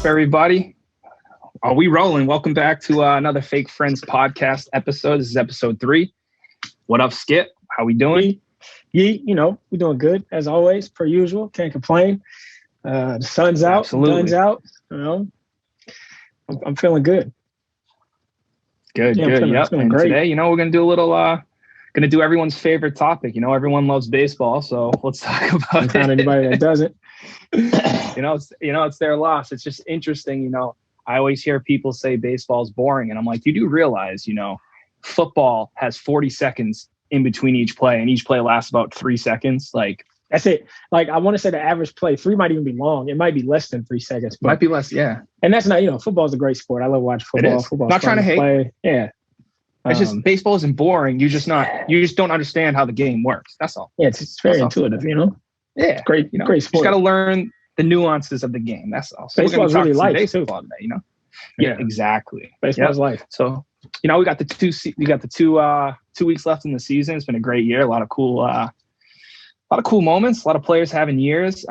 up, everybody? Are we rolling? Welcome back to another Fake Friends podcast episode. This is episode 3. What up, Skip? How we doing? We're doing good as always, per usual. Can't complain. The sun's out, Absolutely. guns out. I'm feeling good. Good. Yep. And great. today, we're gonna do a little. Gonna do everyone's favorite topic. Everyone loves baseball, so let's talk about it. Not anybody that doesn't. It's their loss. It's just interesting. I always hear people say baseball's boring, and I'm like, you do realize, football has 40 seconds in between each play, and each play lasts about 3 seconds. Like, that's it. Like, I want to say the average play 3 might even be long. It might be less than 3 seconds. Might be less, yeah. And that's not, football's a great sport. I love watching football. It is. Football's not trying to hate. Play. Yeah. It's just baseball isn't boring. You just don't understand how the game works. That's all. Yeah, it's very intuitive, Yeah. Great sport. You just got to learn the nuances of the game. That's all. So baseball's really life baseball too. Today, Yeah, exactly. Baseball's life. So, we got the 2 weeks left in the season. It's been a great year. A lot of cool moments. A lot of players having years.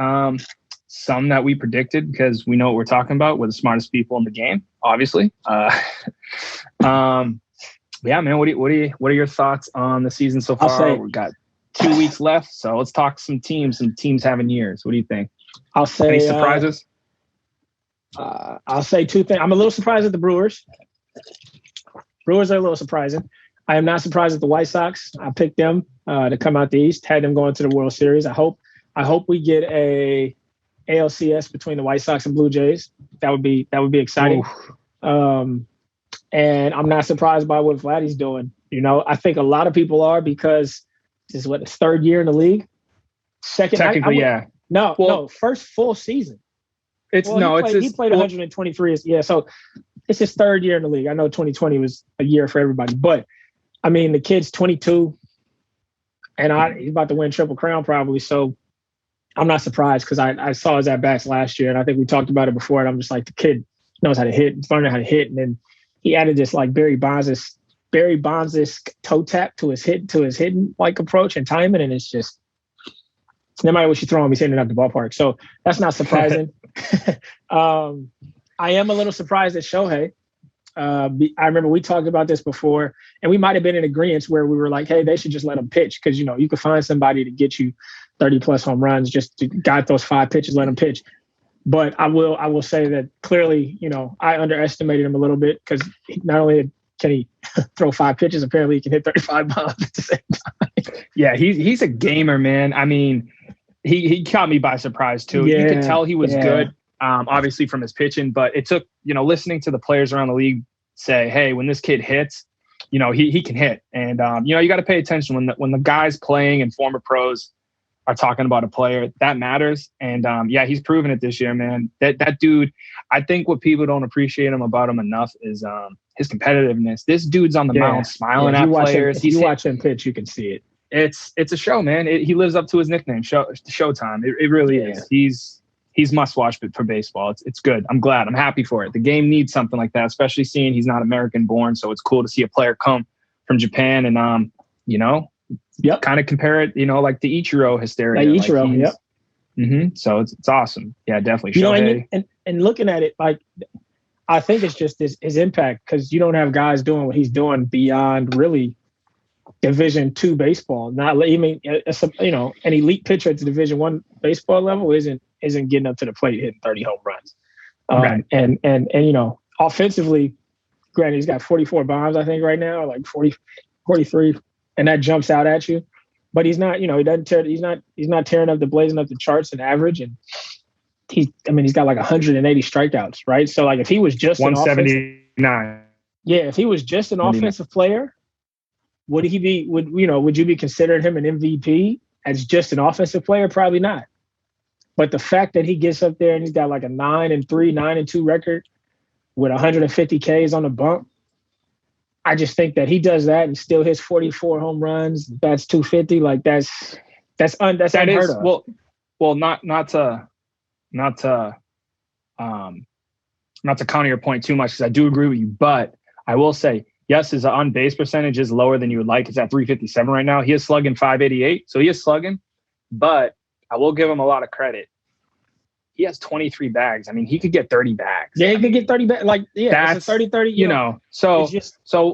Some that we predicted because we know what we're talking about. We're the smartest people in the game, obviously. Yeah, man. What are your thoughts on the season so far? We've got 2 weeks left, so let's talk some teams having years. What do you think? I'll say any surprises? I'll say 2 things. I'm a little surprised at the Brewers. Brewers are a little surprising. I am not surprised at the White Sox. I picked them to come out the East. Had them going to the World Series. I hope we get a ALCS between the White Sox and Blue Jays. That would be exciting. And I'm not surprised by what Vladdy's doing. I think a lot of people are because this is his 3rd year in the league. Technically, yeah. No, first full season. He played 123. Yeah, so it's his 3rd year in the league. I know 2020 was a year for everybody, but I mean the kid's 22, and he's about to win Triple Crown probably. So I'm not surprised because I saw his at bats last year, and I think we talked about it before. And I'm just like, the kid knows how to hit, he's learning how to hit, and then he added this like Barry Bonds' toe tap to his hitting like approach and timing, and it's no matter what you throw him, he's hitting it up the ballpark. So that's not surprising. I am a little surprised at Shohei. I remember we talked about this before, and we might have been in agreement where we were like, hey, they should just let him pitch because, you could find somebody to get you 30-plus home runs just to guide those 5 pitches, let him pitch. But I will say that clearly, I underestimated him a little bit because not only can he throw 5 pitches, apparently he can hit 35 miles at the same time. Yeah, he's a gamer, man. I mean, he caught me by surprise too. You could tell he was good, obviously from his pitching, but it took, listening to the players around the league say, hey, when this kid hits, he can hit. And, you got to pay attention when the guys playing and former pros are talking about a player that matters. And he's proven it this year, man. That dude, I think what people don't appreciate about him enough is his competitiveness. This dude's on the mound smiling at players. If you watch him pitch, you can see it. It's a show, man. He lives up to his nickname, Showtime. It really is. He's must watch for baseball. It's good. I'm glad. I'm happy for it. The game needs something like that, especially seeing he's not American born. So it's cool to see a player come from Japan and kind of compare it, like the Ichiro hysteria. Ichiro, yep. Mm-hmm. So it's awesome. Yeah, definitely. And looking at it, like, I think it's just his impact because you don't have guys doing what he's doing beyond really Division II baseball. Not even, an elite pitcher at the Division I baseball level isn't getting up to the plate hitting 30 home runs. Right. And offensively, granted, he's got 44 bombs, I think, right now, like 40, 43. And that jumps out at you, but he's not, he doesn't tear, he's not tearing up blazing up the charts and average. And he's got like 180 strikeouts, right? So like if he was just 179. If he was just an offensive player, would you be considering him an MVP as just an offensive player? Probably not. But the fact that he gets up there and he's got like a 9-3, 9-2 record with 150 Ks on the bump, I just think that he does that and still hits 44 home runs. That's 250. Like that's unheard of. Well, not to counter your point too much because I do agree with you, but I will say yes, his on base percentage is lower than you would like. It's at 357 right now. He is slugging 588, so he is slugging. But I will give him a lot of credit. he has 23 bags. I mean, he could get 30 bags. Yeah, he could get 30 bags. Like, yeah, that's 30-30. You know, so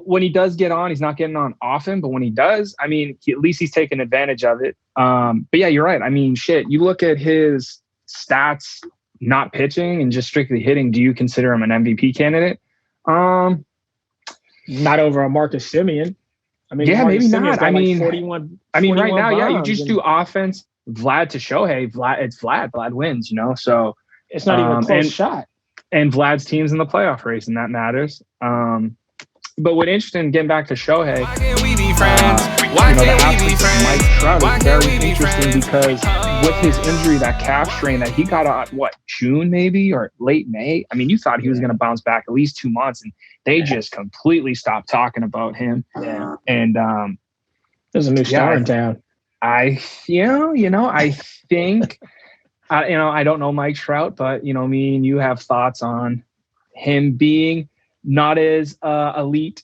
when he does get on, he's not getting on often, but when he does, I mean, at least he's taking advantage of it. But yeah, you're right. I mean, shit, you look at his stats, not pitching and just strictly hitting. Do you consider him an MVP candidate? Not over a Marcus Semien. I mean, yeah, Marcus maybe not. I mean, 41. I mean, right now, yeah, you just do offense. Vlad to Shohei. It's Vlad. Vlad wins, you know. So it's not even a close shot. And Vlad's team's in the playoff race, and that matters. But what's interesting, getting back to Shohei, why can't we be friends? Why can't we be friends? Mike Trout is very interesting because with his injury, that calf strain that he got on June maybe or late May. I mean, you thought he was going to bounce back at least 2 months, and they just completely stopped talking about him. Yeah. And there's a new star in town. I think, I don't know Mike Trout, but, me and you have thoughts on him being not as elite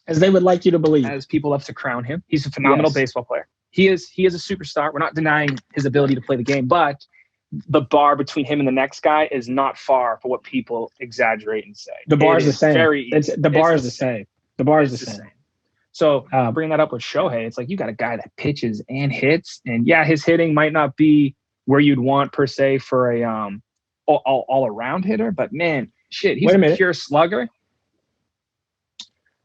as they would like you to believe, as people love to crown him. He's a phenomenal baseball player. He is a superstar. We're not denying his ability to play the game, but the bar between him and the next guy is not far for what people exaggerate and say. The bar is the same. The bar is the same. The bar is the same. So bring that up with Shohei. It's like you got a guy that pitches and hits, and yeah, his hitting might not be where you'd want per se for a all around hitter, but man, shit, he's a pure slugger.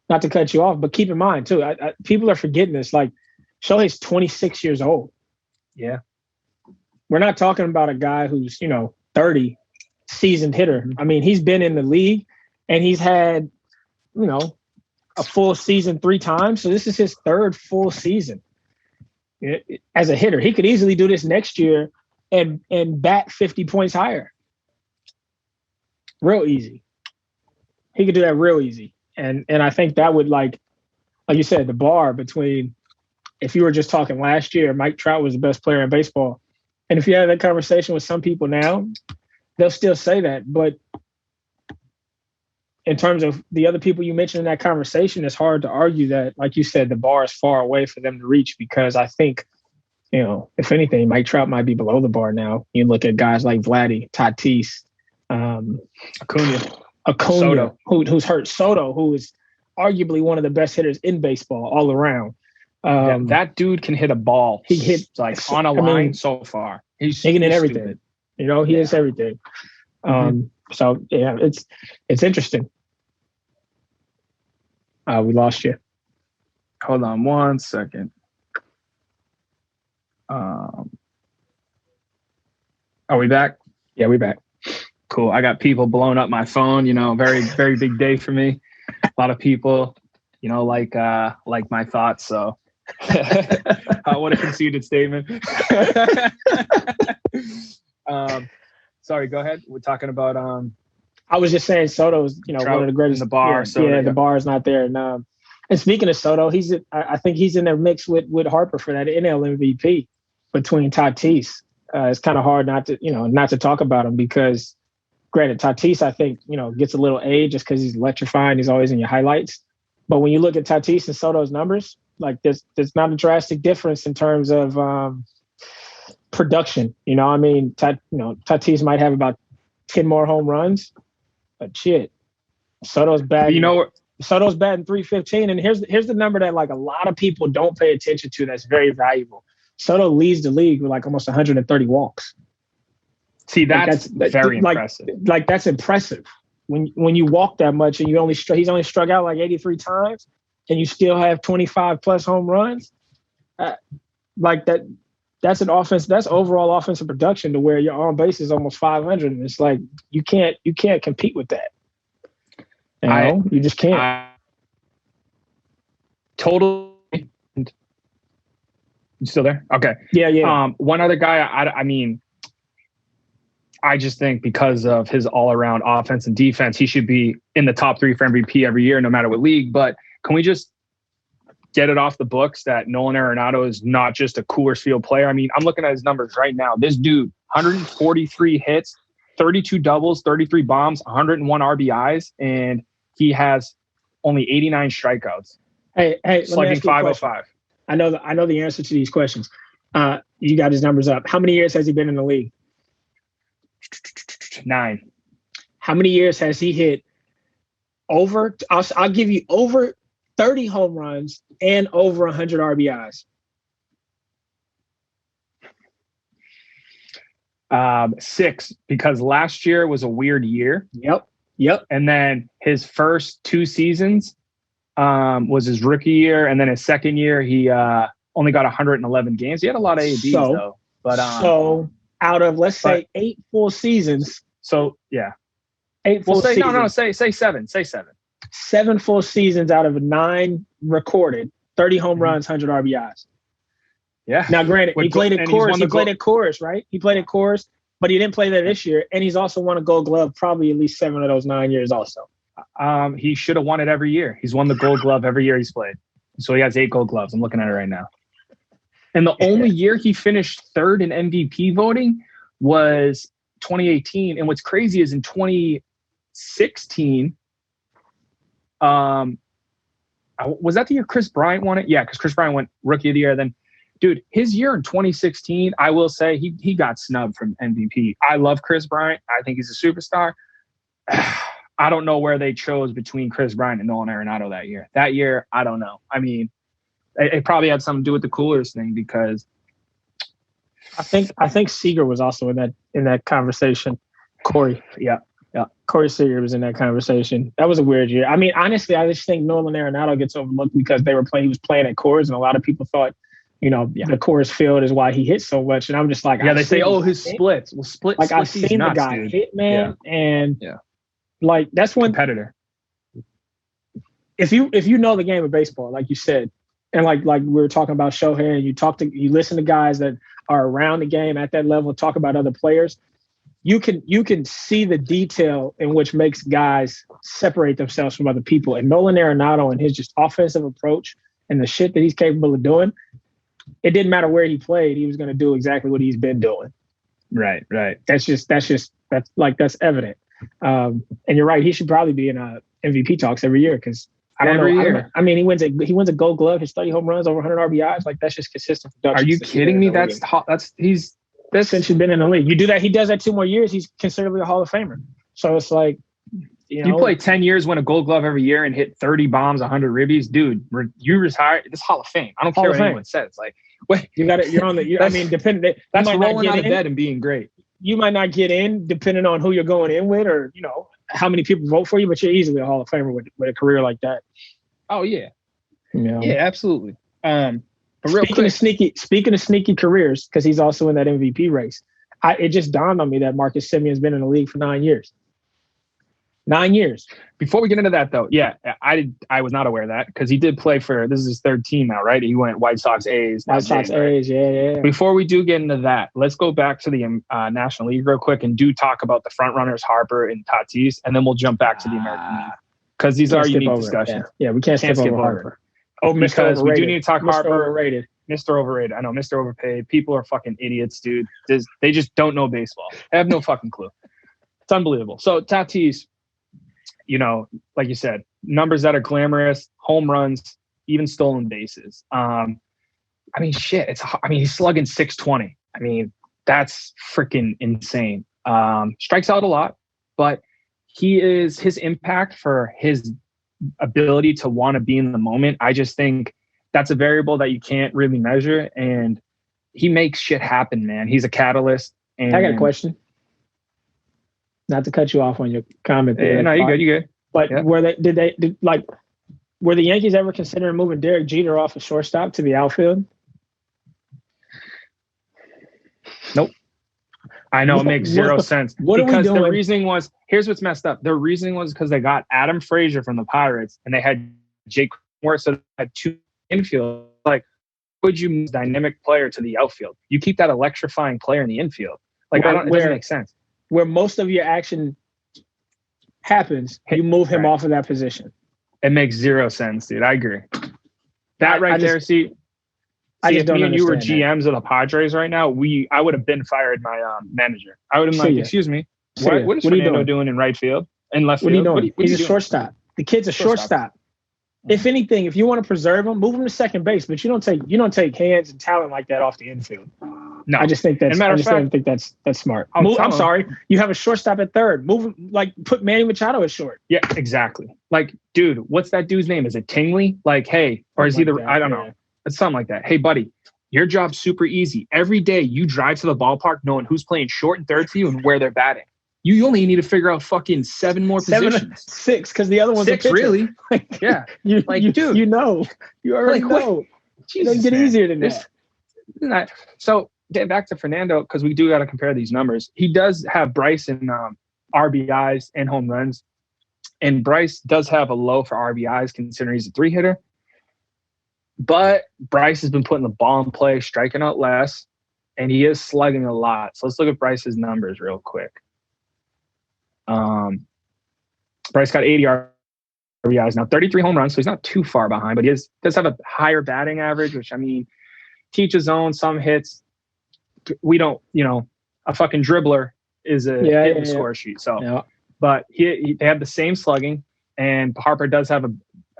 Not to cut you off, but keep in mind too, people are forgetting this. Like Shohei's 26 years old. Yeah, we're not talking about a guy who's 30, seasoned hitter. I mean, he's been in the league and he's had a full season 3 times. So this is his 3rd full season as a hitter. He could easily do this next year and bat 50 points higher. Real easy. He could do that real easy. And I think that would, like you said, the bar between, if you were just talking last year, Mike Trout was the best player in baseball. And if you have that conversation with some people now, they'll still say that. But in terms of the other people you mentioned in that conversation, it's hard to argue that, like you said, the bar is far away for them to reach, because I think, if anything, Mike Trout might be below the bar now. You look at guys like Vladdy, Tatis, Acuna, who's hurt, Soto, who is arguably one of the best hitters in baseball all around. That dude can hit a ball. He hit on a line so far. He's hitting everything. He hits everything. So yeah, it's interesting. We lost you. Hold on 1 second. Are we back? Yeah, we back. Cool. I got people blowing up my phone. Very, very big day for me. A lot of people, like my thoughts. So what a conceited statement. Sorry, go ahead. We're talking about I was just saying Soto's, Trout, one of the greatest. In the bar. The bar is not there. And speaking of Soto, I think he's in the mix with Harper for that NL MVP between Tatis. It's kind of hard not to talk about him, because granted, Tatis, I think, gets a little age just because he's electrifying. He's always in your highlights. But when you look at Tatis and Soto's numbers, like there's not a drastic difference in terms of production. Tatis might have about 10 more home runs, but shit, Soto's batting. Soto's batting .315, and here's the number that like a lot of people don't pay attention to. That's very valuable. Soto leads the league with like almost 130 walks. See, that's very impressive. Like that's impressive when you walk that much and he's only struck out like 83 times, and you still have 25 plus home runs. Like that. That's an offense. That's overall offensive production to where your on base is almost 500, and it's like you can't compete with that. You just can't. Totally. You still there? Okay. Yeah. One other guy. I just think because of his all-around offense and defense, he should be in the top 3 for MVP every year, no matter what league. But can we just get it off the books that Nolan Arenado is not just a Coors Field player? I mean, I'm looking at his numbers right now. This dude, 143 hits, 32 doubles, 33 bombs, 101 RBIs, and he has only 89 strikeouts. Hey, slugging .505. I know the answer to these questions. You got his numbers up. How many years has he been in the league? 9. How many years has he hit over? I'll give you over 30 home runs and over 100 RBIs. 6, because last year was a weird year. Yep. And then his first 2 seasons was his rookie year, and then his second year he only got 111 games. He had a lot of ABs though. But so out of let's say 8 full seasons. So yeah, 8 full seasons. No. Say 7. Say 7. 7 full seasons out of 9 recorded. 30 home runs, 100 RBIs. Yeah. Now, granted, he played at Coors. He played at Coors, right? He played at Coors, but he didn't play there this year. And he's also won a Gold Glove probably at least 7 of those 9 years also. He should have won it every year. He's won the Gold Glove every year he's played. So he has 8 Gold Gloves. I'm looking at it right now. And the only year he finished 3rd in MVP voting was 2018. And what's crazy is in 2016, was that the year Chris Bryant won it? Yeah, because Chris Bryant went Rookie of the Year. Then, dude, his year in 2016, I will say he got snubbed from MVP. I love Chris Bryant. I think he's a superstar. I don't know where they chose between Chris Bryant and Nolan Arenado that year. That year, I don't know. I mean, it probably had something to do with the Coolers thing because I think Seager was also in that conversation. Corey, yeah. Corey Seager was in that conversation. That was a weird year. I mean, honestly, I just think Nolan Arenado gets overlooked because he was playing at Coors, and a lot of people thought, the Coors field is why he hit so much. And I'm just like, they say, his splits. Well, splits. Like I've seen the guy hit, man, and like that's one competitor. If you know the game of baseball, like you said, and like we were talking about Shohei, and you listen to guys that are around the game at that level, talk about other players. You can see the detail in which makes guys separate themselves from other people. And Nolan Arenado and his just offensive approach and the shit that he's capable of doing, it didn't matter where he played, he was going to do exactly what he's been doing. Right. That's evident. And you're right. He should probably be in MVP talks every year because every year. I mean, he wins a Gold Glove. His 30 home runs, over 100 RBIs. Like that's just consistent production. Are you kidding me? That's since he's been in the league. You do that. He does that 2 more years. He's considerably a Hall of Famer. So it's like, you play 10 years, win a Gold Glove every year, and hit 30 bombs, 100 ribbies, dude. You retire. This Hall of Fame. I don't care what anyone says. Like, wait, you got it. You're on the. I mean, depending. That's rolling out of bed and being great. You might not get in, depending on who you're going in with, or how many people vote for you. But you're easily a Hall of Famer with a career like that. Oh yeah, yeah, absolutely. But speaking of sneaky careers, because he's also in that MVP race, it just dawned on me that Marcus Semien's been in the league for 9 years. 9 years. Before we get into that, though, yeah, I was not aware of that because he did play for, this is his 3rd team now, right? He went White Sox, A's. A's, yeah. Before we do get into that, let's go back to the National League real quick and do talk about the front runners, Harper and Tatis, and then we'll jump back to the American League because these are unique discussions. Yeah, we can't skip over Harper. Oh, because we do need to talk Harper. Overrated. Mr. Overrated. I know, Mr. Overpaid. People are fucking idiots, dude. They just don't know baseball. They have no fucking clue. It's unbelievable. So Tatis, like you said, numbers that are glamorous, home runs, even stolen bases. I mean, shit. He's slugging 620. I mean, that's freaking insane. Strikes out a lot, but his impact for his ability to want to be in the moment, I just think that's a variable that you can't really measure, and he makes shit happen, man. He's a catalyst. And I got a question. Not to cut you off on your comment there. No, you're good. But were the Yankees ever considering moving Derek Jeter off a shortstop to the outfield? Nope. I know, it makes zero sense. Because the reasoning was, here's what's messed up. The reasoning was because they got Adam Frazier from the Pirates and they had Jake Moore, so they had 2 infield. Like, would you move a dynamic player to the outfield? You keep that electrifying player in the infield. Like, it doesn't make sense. Where most of your action happens, you move him off of that position. It makes zero sense, dude. I agree. If me and you were GMs of the Padres right now, I would have been fired my manager. I would have been like, excuse me, what is Fernando doing in right field and left field? What are you doing? He's a shortstop. The kid's a shortstop. If anything, if you want to preserve him, move him to second base. But you don't take hands and talent like that off the infield. I just think that's. I just don't think that's smart. I'm sorry. You have a shortstop at third. Put Manny Machado at short. Yeah, exactly. Like, dude, what's that dude's name? Is it Tingley? Like, hey, or is he the? I don't know. It's something like that. Hey, buddy, your job's super easy. Every day you drive to the ballpark knowing who's playing short and third for you and where they're batting. You only need to figure out fucking 7 more positions. 6, because the other one's 6, really. Yeah. Dude, you already know. It doesn't get easier than that. So getting back to Fernando, because we do got to compare these numbers. He does have Bryce in RBIs and home runs. And Bryce does have a low for RBIs considering he's a 3-hitter. But Bryce has been putting the ball in play, striking out less, and he is slugging a lot. So let's look at Bryce's numbers real quick. Bryce got 80 RBIs now, 33 home runs, so he's not too far behind, but he does have a higher batting average, which, I mean, teach his own, some hits. We don't, a fucking dribbler is a score sheet. So, but they have the same slugging, and Harper does have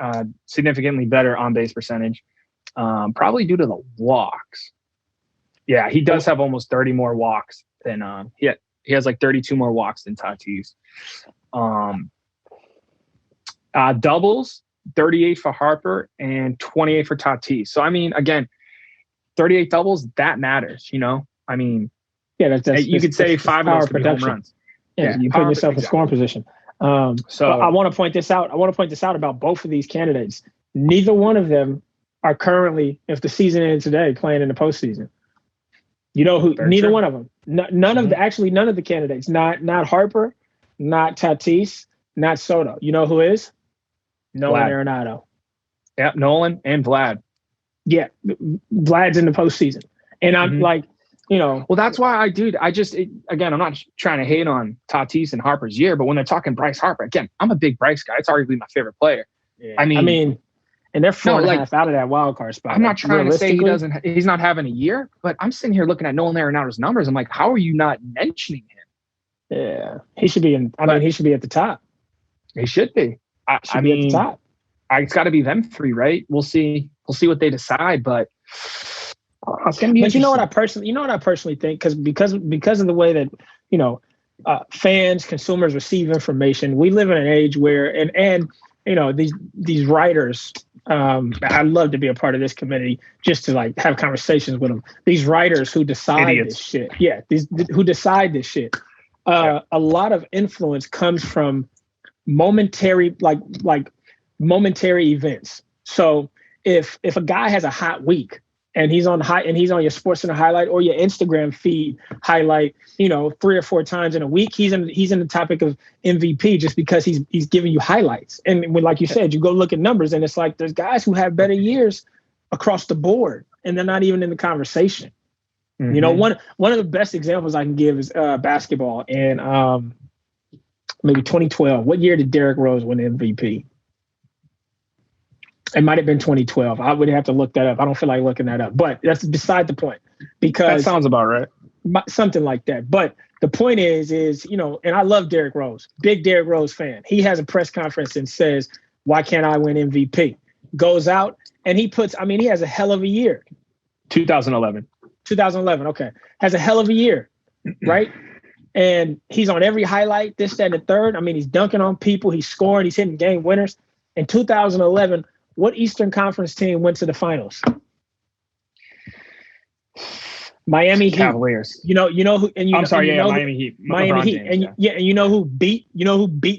a significantly better on-base percentage, probably due to the walks. Yeah, he does have almost 30 more walks than he has like 32 more walks than Tatis. Doubles, 38 for Harper and 28 for Tatis. So, I mean, again, 38 doubles, that matters, I mean, you could say 5 of those could be home runs. Yeah, you put yourself in scoring position. So I want to point this out. About both of these candidates. Neither one of them are currently, if the season ended today, playing in the postseason. You know who? Neither one of them. None of the candidates. Not Harper, not Tatis, not Soto. You know who is? Nolan Arenado. Yeah, Nolan and Vlad. Yeah, Vlad's in the postseason, and I'm like, Well, that's why again, I'm not trying to hate on Tatis and Harper's year, but when they're talking Bryce Harper, again, I'm a big Bryce guy. It's arguably my favorite player. Yeah. I mean, and they're 4.5 out of that wild card spot. I'm not trying to say he's not having a year, but I'm sitting here looking at Nolan Arenado's numbers. I'm like, how are you not mentioning him? Yeah, he should be he should be at the top. He should be. I mean, at the top. It's got to be them 3, right? We'll see what they decide, but. But you know what I personally think, because of the way that fans, consumers receive information. We live in an age where and these writers. I'd love to be a part of this committee just to have conversations with them. These writers who decide this shit. Yeah, who decide this shit. A lot of influence comes from momentary momentary events. So if a guy has a hot week, and he's on your SportsCenter highlight or your Instagram feed highlight, 3 or 4 times in a week, he's in the topic of MVP just because he's giving you highlights. And when, like you said, you go look at numbers, and it's like there's guys who have better years across the board, and they're not even in the conversation. Mm-hmm. One of the best examples I can give is basketball. And maybe 2012. What year did Derrick Rose win MVP? It might have been 2012. I would have to look that up. I don't feel like looking that up, but that's beside the point. Because that sounds about right. Something like that. But the point is, and I love Derrick Rose, big Derrick Rose fan. He has a press conference and says, "Why can't I win MVP?" Goes out and he has a hell of a year. 2011. Okay. Has a hell of a year, right? And he's on every highlight, this, that, and the third. I mean, he's dunking on people. He's scoring. He's hitting game winners. In 2011, what Eastern Conference team went to the finals? Miami Cavaliers. Heat. You know who? And Miami Heat. Miami Heat. And you know who beat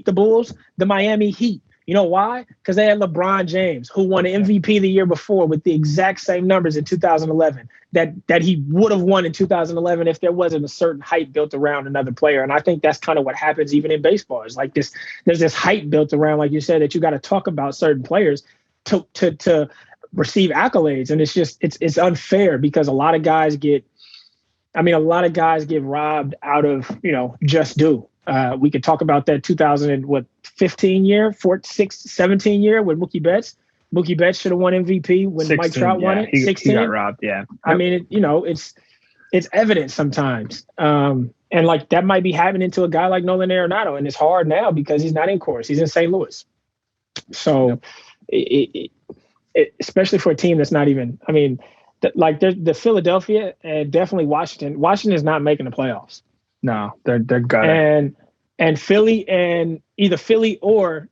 the Bulls? The Miami Heat. You know why? Because they had LeBron James, who won MVP the year before with the exact same numbers in 2011 that he would have won in 2011 if there wasn't a certain hype built around another player. And I think that's kind of what happens even in baseball. It's like there's this hype built around, like you said, that you got to talk about certain players to receive accolades. And it's unfair because a lot of guys get robbed out of, just due. We could talk about that 2015 year, 17 year with Mookie Betts. Mookie Betts should have won MVP when 16, Mike Trout won it. 16. He got robbed. Yeah. I mean, it's evident sometimes. And that might be happening to a guy like Nolan Arenado. And it's hard now because he's not in Coors. He's in St. Louis. So especially for a team that's not even, the Philadelphia and definitely Washington. Washington is not making the playoffs. No, they're good. And Philly and either Philly or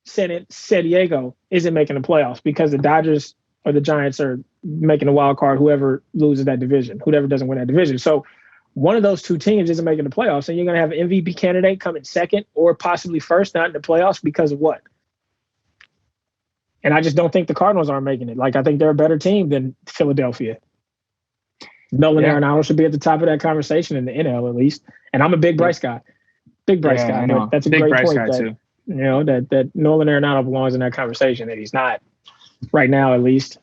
San Diego isn't making the playoffs because the Dodgers or the Giants are making a wild card. Whoever loses that division, whoever doesn't win that division. So one of those two teams isn't making the playoffs, and you're going to have an MVP candidate coming second or possibly first, not in the playoffs because of what? And I just don't think the Cardinals aren't making it. Like, I think they're a better team than Philadelphia. Nolan Arenado should be at the top of that conversation in the NL at least. And I'm a big Bryce guy. Big Bryce guy. I know. That's a big great Bryce point. Guy too. You know, that Nolan Arenado belongs in that conversation, that he's not right now, at least.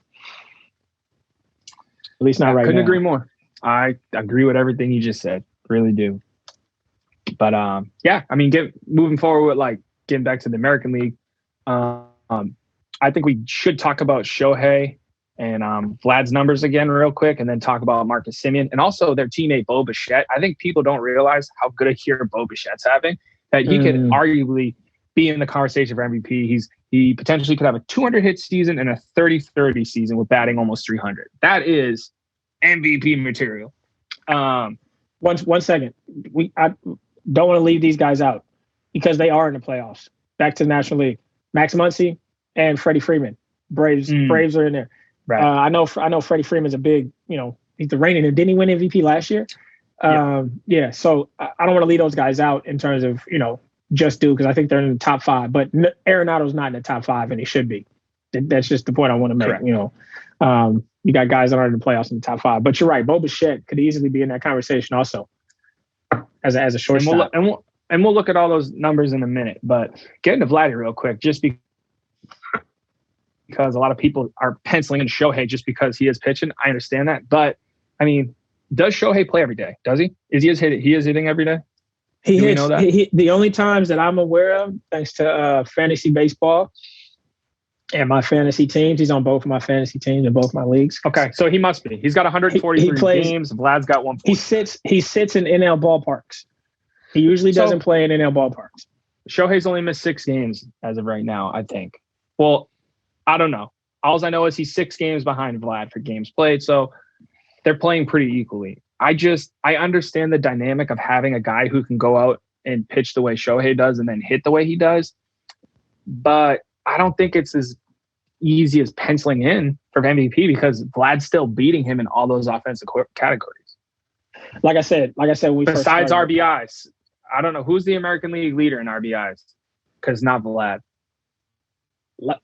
At least not right now. Couldn't agree more. I agree with everything you just said. Really do. But yeah, I mean, moving forward with like getting back to the American League, I think we should talk about Shohei and Vlad's numbers again real quick, and then talk about Marcus Semien and also their teammate Bo Bichette. I think people don't realize how good a year Bo Bichette's having, that he could arguably be in the conversation for MVP. He potentially could have a 200-hit season and a 30-30 season with batting almost 300. That is MVP material. One second. I don't want to leave these guys out because they are in the playoffs. Back to the National League. Max Muncy and Freddie Freeman. Braves are in there. Right. I know Freddie Freeman's a big, he's the reigning. Didn't he win MVP last year? Yeah. So I don't want to leave those guys out in terms of, just do, because I think they're in the top 5. But Arenado's not in the top 5, and he should be. That's just the point I want to make. Correct. You got guys that aren't in the playoffs in the top 5. But you're right. Bo Bichette could easily be in that conversation also as a shortstop. And we'll look at all those numbers in a minute. But getting to Vladdy real quick, just because a lot of people are penciling in Shohei just because he is pitching. I understand that. But, I mean, does Shohei play every day? Does he? He is hitting every day? He hits. The only times that I'm aware of, thanks to fantasy baseball and my fantasy teams, he's on both of my fantasy teams in both my leagues. Okay, so he must be. He's got 143 games. Vlad's got 140. He sits in NL ballparks. He usually doesn't play in NL ballparks. Shohei's only missed 6 games as of right now, I think. Well, I don't know. All I know is he's 6 games behind Vlad for games played, so they're playing pretty equally. I understand the dynamic of having a guy who can go out and pitch the way Shohei does and then hit the way he does, but I don't think it's as easy as penciling in for MVP because Vlad's still beating him in all those offensive categories. Like I said, besides RBIs, I don't know who's the American League leader in RBIs, because not Vlad.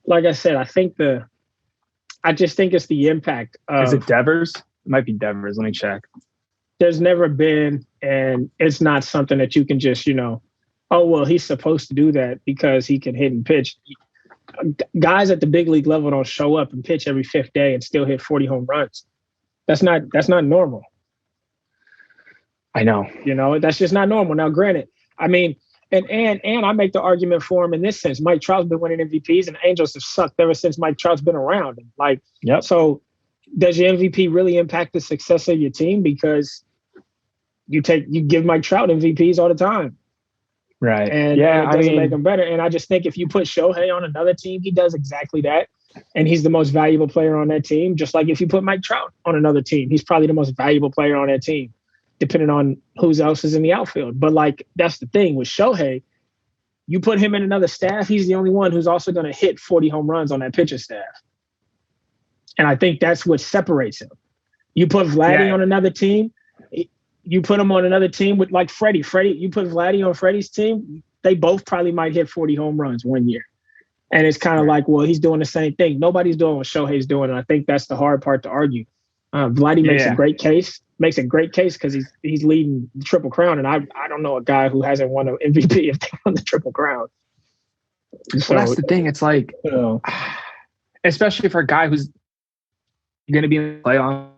Like I said, I just think it's the impact of. Is it Devers? It might be Devers. Let me check. There's never been, and it's not something that you can just, oh, well, he's supposed to do that because he can hit and pitch. Guys at the big league level don't show up and pitch every 5th day and still hit 40 home runs. That's not normal. I know. That's just not normal. Now, granted, I mean, and I make the argument for him in this sense. Mike Trout's been winning MVPs, and Angels have sucked ever since Mike Trout's been around. So does your MVP really impact the success of your team? Because you give Mike Trout MVPs all the time. Right. And it doesn't make them better. And I just think if you put Shohei on another team, he does exactly that. And he's the most valuable player on that team. Just like if you put Mike Trout on another team, he's probably the most valuable player on that team, depending on who else is in the outfield. But that's the thing with Shohei, you put him in another staff, he's the only one who's also going to hit 40 home runs on that pitching staff. And I think that's what separates him. You put Vladdy on another team, you put him on another team with like Freddie. You put Vladdy on Freddie's team, they both probably might hit 40 home runs one year. And it's kind of like, well, he's doing the same thing. Nobody's doing what Shohei's doing. And I think that's the hard part to argue. Vladdy makes a great case. Makes a great case because he's leading the Triple Crown. And I don't know a guy who hasn't won an MVP if they won the Triple Crown. So that's the thing. It's like, especially for a guy who's going to be in the playoff,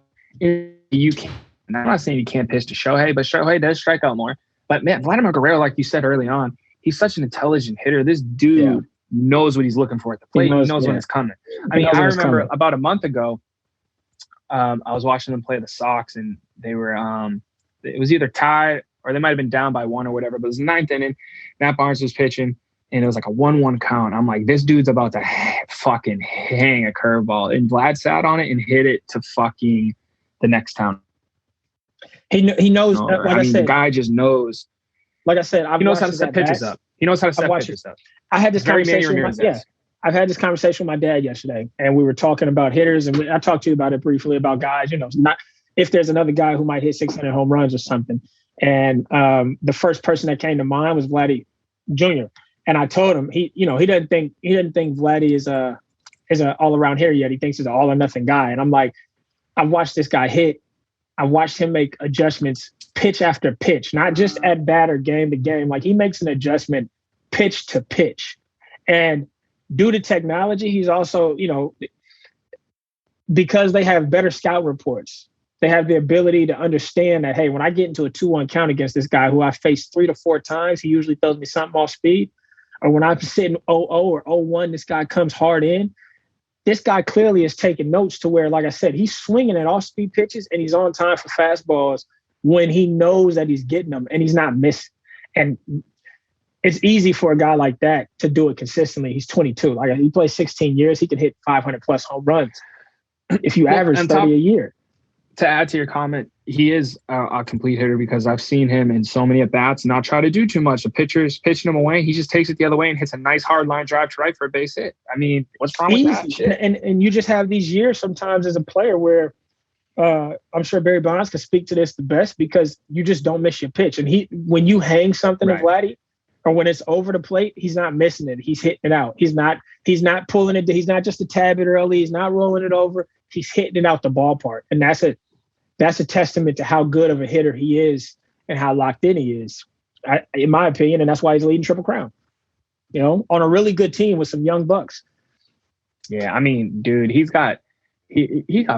you can't. I'm not saying you can't pitch to Shohei, but Shohei does strike out more. But man, Vladimir Guerrero, like you said early on, he's such an intelligent hitter. This dude knows what he's looking for at the plate. He knows when it's coming. I remember about a month ago, I was watching them play the Sox, and they were it was either tied or they might have been down by 1 or whatever. But it was the 9th inning. Matt Barnes was pitching, and it was like a 1-1 count. I'm like, this dude's about to fucking hang a curveball. And Vlad sat on it and hit it to fucking the next town. He knows. Like I said, the guy just knows. Like I said, he knows how to set pitches up. He knows how to set pitches up. I had this conversation. I've had this conversation with my dad yesterday, and we were talking about hitters, and I talked to you about it briefly about guys. Not if there's another guy who might hit 600 home runs or something. And the first person that came to mind was Vladdy Jr. And I told him he doesn't think Vladdy is a all around hitter yet. He thinks he's an all or nothing guy. And I'm like, I've watched this guy hit. I watched him make adjustments pitch after pitch, not just at bat or game to game. Like he makes an adjustment pitch to pitch. And due to technology, he's also, because they have better scout reports, they have the ability to understand that, hey, when I get into a 2-1 count against this guy who I faced 3 to 4 times, he usually throws me something off speed. Or when I'm sitting 0-0 or 0-1, this guy comes hard in. This guy clearly is taking notes to where, like I said, he's swinging at off-speed pitches and he's on time for fastballs when he knows that he's getting them and he's not missing. And it's easy for a guy like that to do it consistently. He's 22. Like he plays 16 years, he can hit 500+ home runs if you average 30 a year. To add to your comment, he is a complete hitter because I've seen him in so many at-bats not try to do too much. The pitcher's pitching him away. He just takes it the other way and hits a nice hard line drive to right for a base hit. I mean, what's wrong with that shit? And you just have these years sometimes as a player where I'm sure Barry Bonds can speak to this the best because you just don't miss your pitch. And when you hang something of Vladdy, or when it's over the plate, he's not missing it. He's hitting it out. He's not pulling it. He's not just a tad bit early. He's not rolling it over. He's hitting it out the ballpark. And that's a testament to how good of a hitter he is and how locked in he is, in my opinion. And that's why he's leading Triple Crown, on a really good team with some young bucks. Yeah, I mean, dude, he got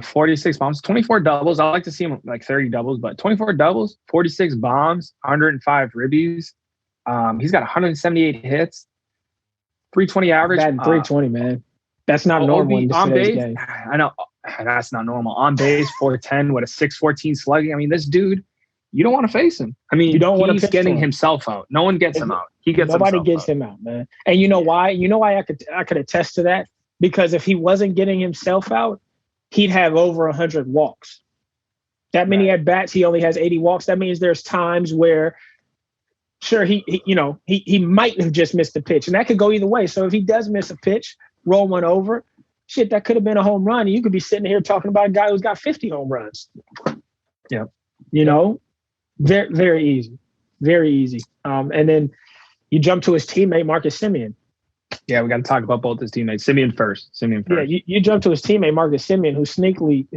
46 bombs, 24 doubles. I like to see him like 30 doubles, but 24 doubles, 46 bombs, 105 ribbies. He's got 178 hits, 320 average. Batting 320, man. That's not normal in today's game. I know. That's not normal. On base, 410 with a 614 slugging. I mean, this dude, you don't want to face him. I mean, you don't want to getting himself out. No one gets him out. Nobody gets him out, man. And you know why? You know why I could attest to that? Because if he wasn't getting himself out, he'd have over 100 walks. That many at bats, he only has 80 walks. That means there's times where, sure, he might have just missed the pitch, and that could go either way. So if he does miss a pitch, roll one over, shit, that could have been a home run. And you could be sitting here talking about a guy who's got 50 home runs. Yeah. Very, very easy. Very easy. And then you jump to his teammate, Marcus Semien. Yeah, we got to talk about both his teammates. Semien first. Yeah, you jump to his teammate, Marcus Semien, who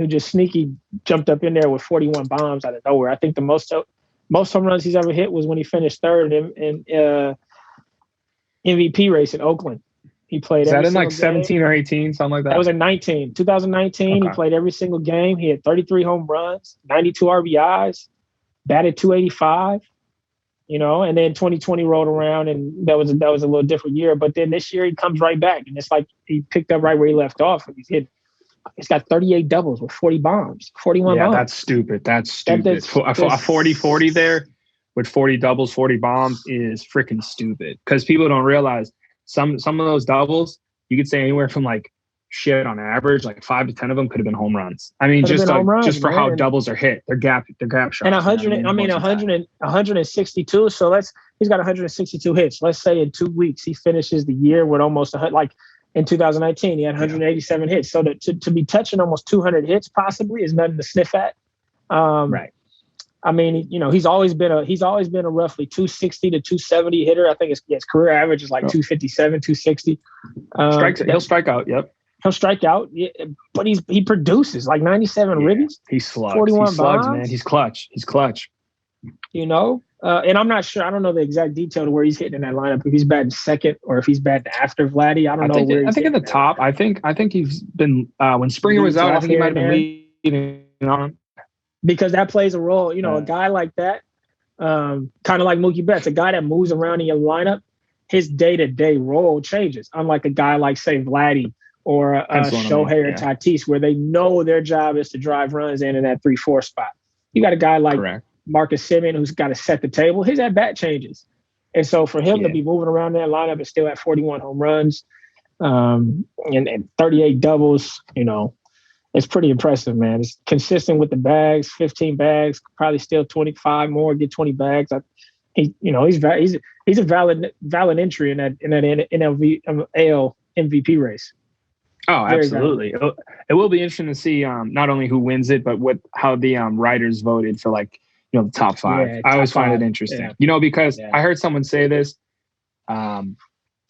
just sneaky jumped up in there with 41 bombs out of nowhere. I think the most home runs he's ever hit was when he finished third in MVP race in Oakland. He played. Is that in like 17 or 18, something like that? That was in 2019. Okay. He played every single game. He had 33 home runs, 92 RBIs, batted 285. And then 2020 rolled around, and that was a little different year. But then this year he comes right back, and it's like he picked up right where he left off. He's got 38 doubles with 40 bombs, 41 bombs. Yeah, that's stupid. That's stupid. A 40-40 there with 40 doubles, 40 bombs is freaking stupid because people don't realize some of those doubles, you could say anywhere from like shit on average, like 5 to 10 of them could have been home runs. I mean, just for how doubles are hit, they're gap shots. And 162. So he's got 162 hits. Let's say in 2 weeks he finishes the year with almost in 2019 he had 187 hits. So to be touching almost 200 hits possibly is nothing to sniff at. Right. I mean, he's always been a roughly 260 to 270 hitter. I think his career average is like 257, 260. He'll strike out. Yep. He'll strike out, but he produces like 97 ribbies. He slugs. 41 bombs, man. He's clutch. And I'm not sure. I don't know the exact detail to where he's hitting in that lineup. If he's batting second or if he's batting after Vladdy, I don't know where. I think at the top. I think he's been when Springer was out. I think he might have been leading on. Because that plays a role. A guy like that, kind of like Mookie Betts, a guy that moves around in your lineup, his day-to-day role changes. Unlike a guy like, say, Vladdy or Shohei or Tatis, where they know their job is to drive runs in that 3-4 spot. You got a guy like Marcus Semien who's got to set the table. His at-bat changes. And so for him to be moving around that lineup and still at 41 home runs and 38 doubles, it's pretty impressive, man. It's consistent with the bags, 15 bags, probably still 25 more, get 20 bags. He's a valid entry in that AL MVP race. Oh, very absolutely. It will be interesting to see not only who wins it, but how the writers voted for the top five. Yeah, I always find it interesting, because I heard someone say this, and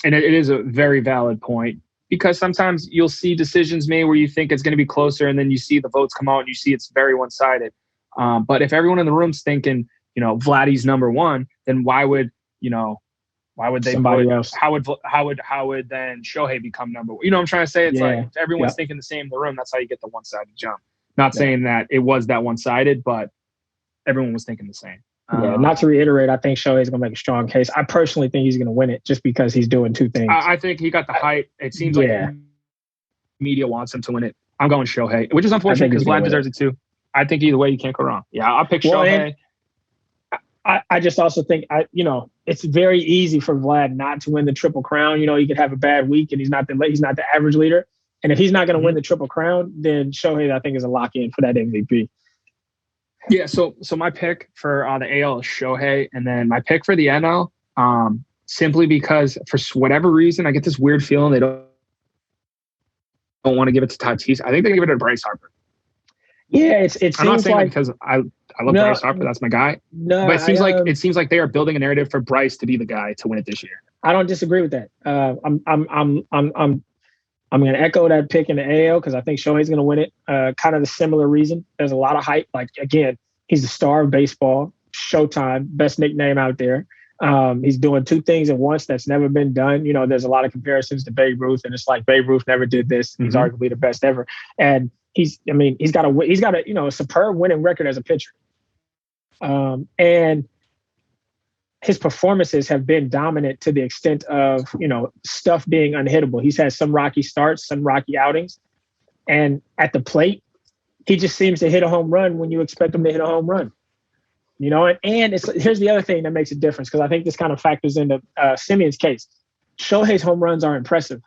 it is a very valid point, because sometimes you'll see decisions made where you think it's going to be closer, and then you see the votes come out and you see it's very one-sided. But if everyone in the room's thinking, Vladdy's number one, then why would they somebody else? How would then Shohei become number one? You know what I'm trying to say? It's like if everyone's thinking the same in the room, that's how you get the one-sided jump. Not saying that it was that one-sided, but everyone was thinking the same. Not to reiterate, I think Shohei's going to make a strong case. I personally think he's going to win it just because he's doing two things. I think he got the hype. It seems like media wants him to win it. I'm going Shohei, which is unfortunate because Vlad deserves it too. I think either way, you can't go wrong. Yeah, I'll pick Shohei. I just also think, it's very easy for Vlad not to win the Triple Crown. He could have a bad week and he's not the average leader. And if he's not going to win the Triple Crown, then Shohei, I think, is a lock-in for that MVP. Yeah, so my pick for the AL is Shohei, and then my pick for the NL, simply because for whatever reason I get this weird feeling they don't want to give it to Tatis. I think they give it to Bryce Harper. Yeah, it seems I'm not saying like because I love Bryce Harper, that's my guy. No, but it seems like they are building a narrative for Bryce to be the guy to win it this year. I don't disagree with that. I'm going to echo that pick in the AL because I think Shohei's going to win it. Kind of the similar reason. There's a lot of hype. Like, again, he's the star of baseball. Showtime, best nickname out there. He's doing two things at once that's never been done. There's a lot of comparisons to Babe Ruth, and it's like Babe Ruth never did this. Mm-hmm. He's arguably the best ever. And he's got a superb winning record as a pitcher. And his performances have been dominant to the extent of, stuff being unhittable. He's had some rocky starts, some rocky outings. And at the plate, he just seems to hit a home run when you expect him to hit a home run. And here's the other thing that makes a difference, because I think this kind of factors into Simeon's case. Shohei's home runs are impressive.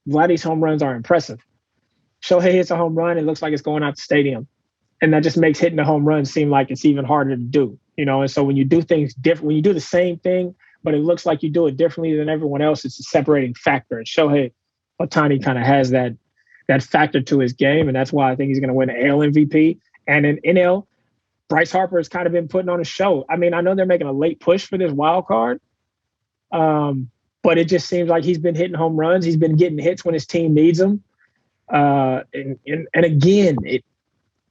Vladdy's home runs are impressive. Shohei hits a home run, it looks like it's going out the stadium. And that just makes hitting a home run seem like it's even harder to do. And so when you do things different, when you do the same thing, but it looks like you do it differently than everyone else, it's a separating factor. And Shohei Ohtani kind of has that factor to his game. And that's why I think he's going to win the AL MVP. And in NL, Bryce Harper has kind of been putting on a show. I mean, I know they're making a late push for this wild card, but it just seems like he's been hitting home runs. He's been getting hits when his team needs them. And again,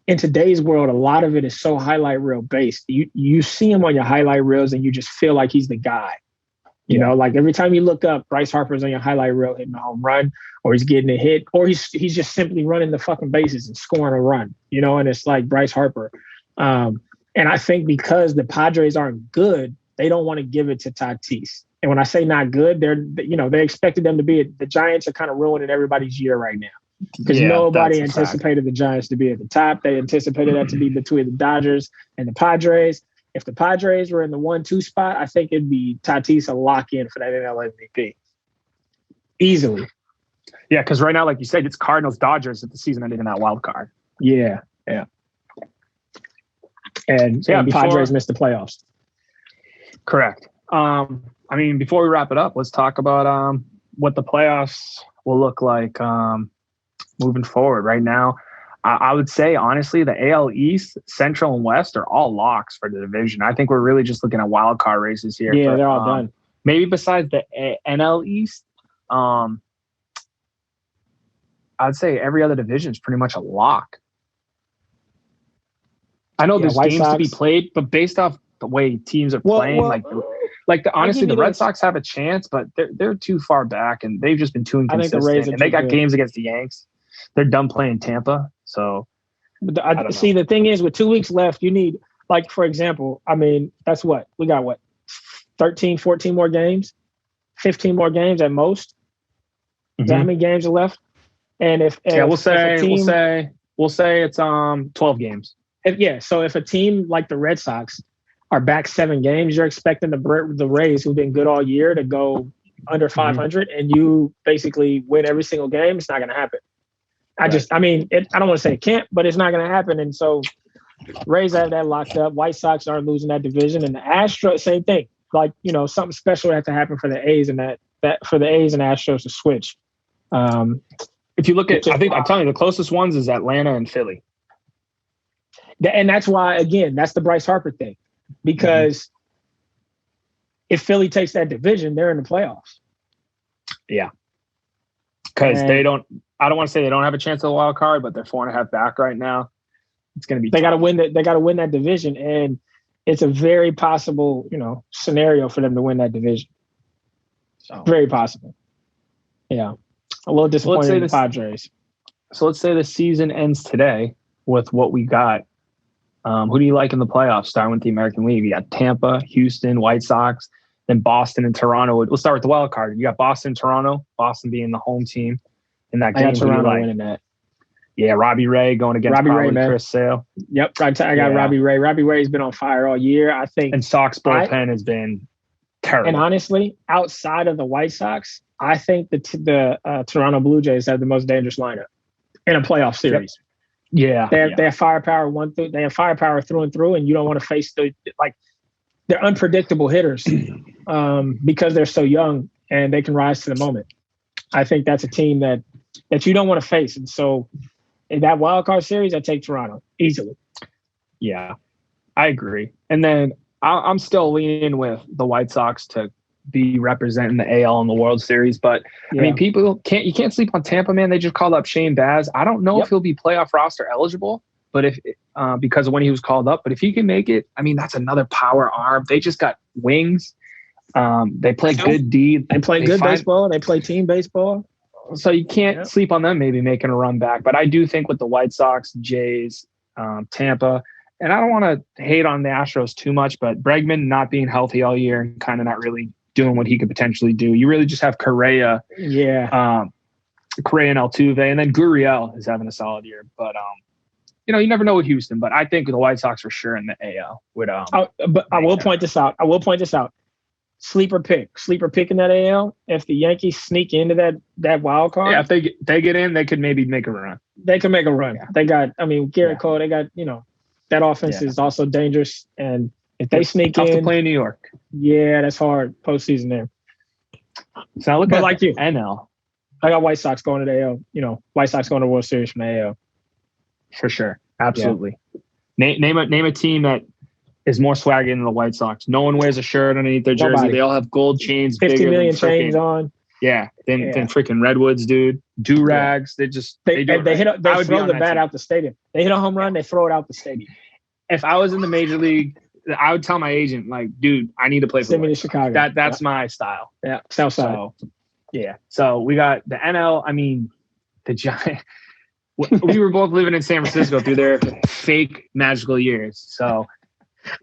in today's world, a lot of it is so highlight reel based. You see him on your highlight reels and you just feel like he's the guy. Like every time you look up, Bryce Harper's on your highlight reel hitting a home run, or he's getting a hit, or he's just simply running the fucking bases and scoring a run, and it's like Bryce Harper. And I think because the Padres aren't good, they don't want to give it to Tatis. And when I say not good, they expected them to be the Giants are kind of ruining everybody's year right now. Because nobody anticipated the Giants to be at the top. They anticipated that to be between the Dodgers and the Padres. If the Padres were in the 1-2 spot, I think it'd be Tatis a lock-in for that NL MVP. Easily. Yeah, because right now, like you said, it's Cardinals-Dodgers at the season ending in that wild card. Yeah. And Padres missed the playoffs. Correct. Before we wrap it up, let's talk about what the playoffs will look like moving forward. Right now, I would say, honestly, the AL East, Central, and West are all locks for the division. I think we're really just looking at wild card races here. Yeah, they're all done. Maybe besides the NL East, I'd say every other division is pretty much a lock. I know there's games to be played, but based off the way teams are playing, honestly, the Red Sox have a chance, but they're too far back, and they've just been too inconsistent. And they got games against the Yanks. They're done playing Tampa, so. But the thing is, with 2 weeks left, you need, for example, that's what we got. 13, 14 more games, 15 more games at most. Mm-hmm. Is that how many games are left? And we'll say it's 12 games. So if a team like the Red Sox are back 7 games, you're expecting the Rays, who've been good all year, to go under 500, and you basically win every single game. It's not going to happen. I don't want to say it can't, but it's not going to happen. And so Rays have that locked up. White Sox aren't losing that division, and the Astros, same thing. Like, something special had to happen for the A's and that for the A's and Astros to switch. If you look at, I think I'm telling you, the closest ones is Atlanta and Philly. And that's why, again, that's the Bryce Harper thing, because if Philly takes that division, they're in the playoffs. Yeah, because I don't want to say they don't have a chance at the wild card, but they're 4.5 back right now. It's going to be. They got to win that. They got to win that division, and it's a very possible, scenario for them to win that division. So very possible. Yeah, a little disappointed in the Padres. So let's say the season ends today with what we got. Who do you like in the playoffs? Starting with the American League, you got Tampa, Houston, White Sox, then Boston and Toronto. We'll start with the wild card. You got Boston, Toronto. Boston being the home team in that game. I got Toronto winning that. Yeah, Robbie Ray going against Chris Sale. Yep, I got Robbie Ray. Robbie Ray's been on fire all year, I think. And Sox bullpen has been terrible. And honestly, outside of the White Sox, I think the Toronto Blue Jays have the most dangerous lineup in a playoff series. Yep. Yeah, they have firepower they have firepower through and through, and you don't want to face they're unpredictable hitters because they're so young and they can rise to the moment. I think that's a team that you don't want to face, and so in that wild card series, I take Toronto easily. Yeah, I agree. And then I'm still leaning with the White Sox to be representing the AL in the World Series. But I mean, you can't sleep on Tampa, man. They just called up Shane Baz. I don't know if he'll be playoff roster eligible, but if because of when he was called up. But if he can make it, I mean, that's another power arm. They just got wings. They play good D. They play good baseball. They play team baseball. So you can't sleep on them maybe making a run back. But I do think with the White Sox, Jays, Tampa, and I don't want to hate on the Astros too much, but Bregman not being healthy all year and kind of not really doing what he could potentially do. You really just have Correa. Yeah. Correa and Altuve, and then Gurriel is having a solid year. But, you never know with Houston. But I think the White Sox for sure in the AL would. But I will point this out. Sleeper pick in that AL. If the Yankees sneak into that wild card, if they get in, they could maybe make a run. They can make a run. Yeah. They got, Garrett Cole. They got, that offense is also dangerous. And if they sneak in, tough to play in New York. Yeah, that's hard postseason there. So I look at like you, NL. I got White Sox going to the AL. White Sox going to World Series from the AL. For sure, absolutely. Yeah. Name a team that is more swaggy than the White Sox. No one wears a shirt underneath their jersey. Nobody. They all have gold chains. 50 million chains on. Yeah, than freaking Redwoods, dude. Do-rags. They throw the bat out the stadium. They hit a home run, they throw it out the stadium. If I was in the major league, I would tell my agent, like, dude, I need to play for Send me to Chicago. That's my style. Yeah, South Side. So we got the NL. I mean, the Giants. We were both living in San Francisco through their fake magical years. So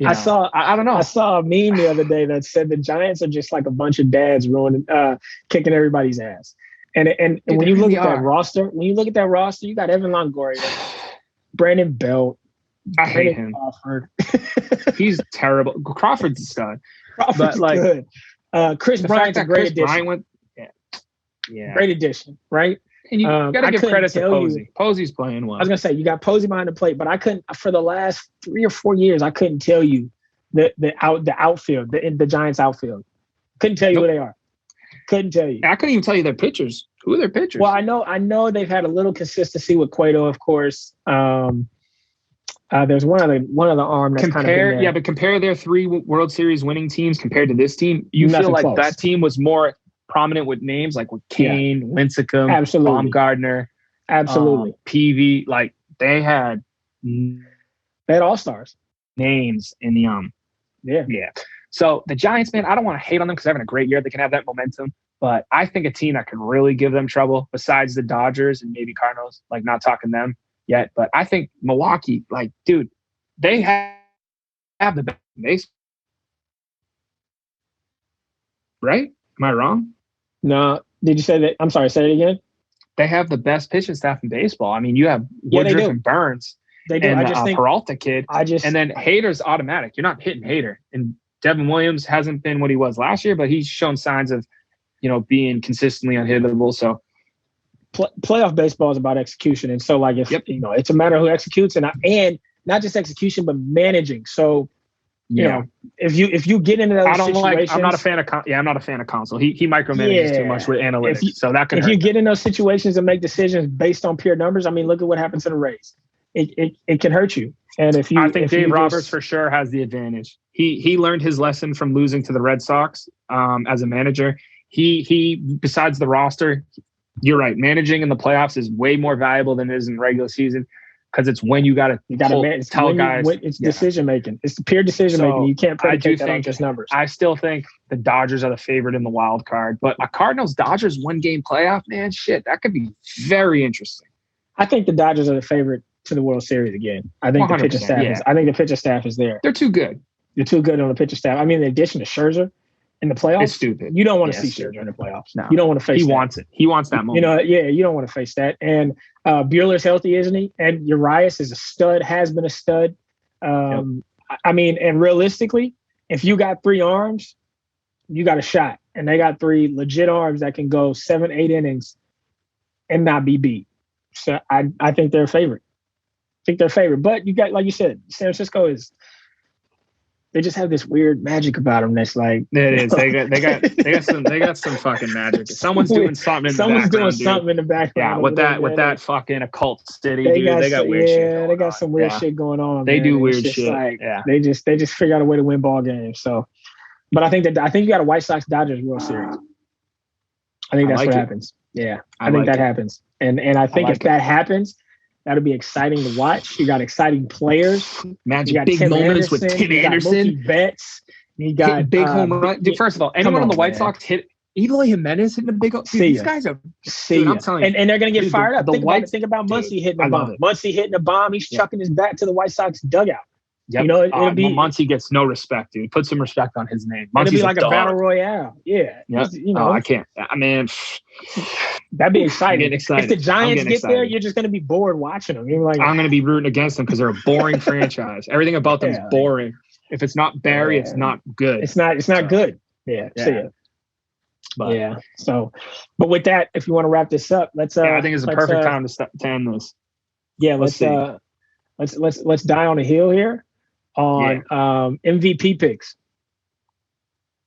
I don't know. I saw a meme the other day that said the Giants are just like a bunch of dads kicking everybody's ass. And dude, when you look at that roster, you got Evan Longoria, Brandon Belt. I hate him. Crawford. He's terrible. Crawford's a stud. Crawford's good. Chris Bryant's a great addition. Great addition, right? And you got to give credit to Posey. Posey's playing well. I was going to say, you got Posey behind the plate, but I couldn't, for the last 3 or 4 years, I couldn't tell you the outfield, the Giants outfield. Couldn't tell you who they are. Couldn't tell you. I couldn't even tell you their pitchers. Who are their pitchers? Well, I know they've had a little consistency with Cueto, of course. There's one other arm that's kind of been there. Yeah, but compare their 3 World Series winning teams compared to this team. You feel like that team was more prominent with names like with Kane, Lincecum, Baumgartner, PV. Like they had all-stars names in the yeah. So the Giants, man, I don't want to hate on them because they're having a great year. They can have that momentum, but I think a team that can really give them trouble, besides the Dodgers and maybe Cardinals, like not talking them yet, but I think Milwaukee, like, dude, they have the best base, right? Am I wrong? No. Did you say that? I'm sorry. Say it again. They have the best pitching staff in baseball. I mean, you have Woodruff and Burns, They do. And I just think Peralta kid. And then Hader's automatic. You're not hitting Hader. And Devin Williams hasn't been what he was last year, but he's shown signs of, being consistently unhittable. So playoff baseball is about execution. And so like it's a matter of who executes and not just execution, but managing. So if you get into those situations, I'm not a fan of Counsell. He micromanages too much with analytics. So that can if you get in those situations and make decisions based on pure numbers, I mean, look at what happened to the Rays. It can hurt you. And I think Dave Roberts for sure has the advantage. He learned his lesson from losing to the Red Sox as a manager. He besides the roster, you're right. Managing in the playoffs is way more valuable than it is in regular season. Because it's when you got to tell guys. It's decision making. It's the pure decision making. You can't predicate that on just numbers. I still think the Dodgers are the favorite in the wild card. But a Cardinals-Dodgers one-game playoff, man, shit, that could be very interesting. I think the Dodgers are the favorite to the World Series again. I think the pitcher staff is. I think the pitcher staff is there. They're too good. They're too good on the pitcher staff. I mean, in addition to Scherzer in the playoffs, it's stupid. You don't want to see Scherzer in the playoffs. No, you don't want to face. He wants it. He wants that moment. You don't want to face that. And Buehler's healthy, isn't he? And Urias is a stud. Has been a stud. I mean, and realistically, if you got 3 arms, you got a shot. And they got 3 legit arms that can go 7-8 innings and not be beat. So I think they're a favorite. But you got, like you said, San Francisco they just have this weird magic about them. That's like it is. They got some fucking magic. Someone's doing something. Someone's doing something in the background. Yeah, with that fucking occult city. They got weird shit. Yeah, they got some weird shit going on. They do weird shit. Like, they just figure out a way to win ball games. So, but I think you got a White Sox Dodgers World Series. I think that's what happens. Yeah, I think that happens. And I think if that happens, that'll be exciting to watch. You got exciting players. Magic you got big Tim moments Anderson, with Tim Anderson. Mookie Betts. You got big home run. Dude, first of all, anyone on the White Sox hit Eloy Jimenez hitting a big. These guys are. I'm telling you, and they're gonna get fired up. Think about Muncy hitting a bomb. Muncy hitting a bomb. He's chucking his bat to the White Sox dugout. Yep. It'll be Muncy gets no respect, dude. Put some respect on his name. It'll be like a battle royale. Yeah. Yep. I can't. I mean, that'd be exciting. If the Giants get there, you're just gonna be bored watching them. You're like, I'm gonna be rooting against them because they're a boring franchise. Everything about them is boring. If it's not Barry, it's not good. It's not good. Yeah. But, So, but with that, if you want to wrap this up, let's. I think it's a perfect time to end this. Yeah. Let's die on a hill here on MVP picks.